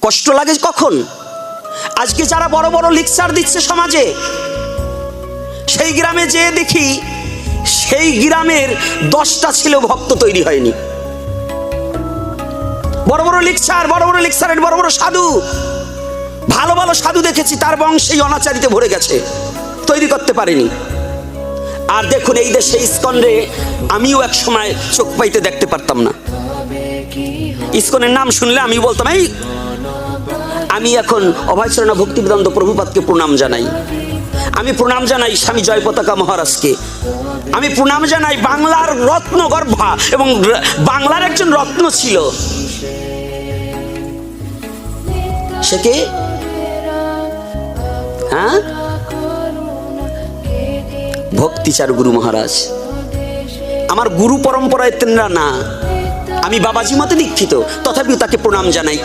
কষ্ট লাগে কখন? আজকে যারা বড় বড় লেকচার দিচ্ছে সমাজে, সেই গ্রামে যেয়ে দেখি সেই গ্রামের 10টা ছিল ভক্ত তৈরি হয়নি। বড় বড় লেকচারের বড় বড় সাধু, ভালো ভালো সাধু দেখেছি, তার বংশেই অনাচারিতে ভরে গেছে, তৈরি করতে পারেনি। আর দেখুন এই দেশে ইসকনে আমিও এক সময় চোখ পাইতে দেখতে পারতাম না। ইসকনের নাম শুনলে আমি বলতাম এই, আমি এখন অভয়চরণ ভক্তিবেদান্ত প্রভুপাদকে প্রণাম জানাই, আমি প্রণাম জানাই স্বামী জয়পতাকা মহারাজকে, আমি প্রণাম জানাই বাংলার রত্নগর্ভা এবং বাংলার একজন রত্ন ছিল, সে কে? হ্যাঁ, ভক্তিচার গুরু মহারাজ। আমার গুরু পরম্পরায় তেনারা না, আমি বাবাজি মতে দীক্ষিত, তথাপিও তাকে প্রণাম জানাই।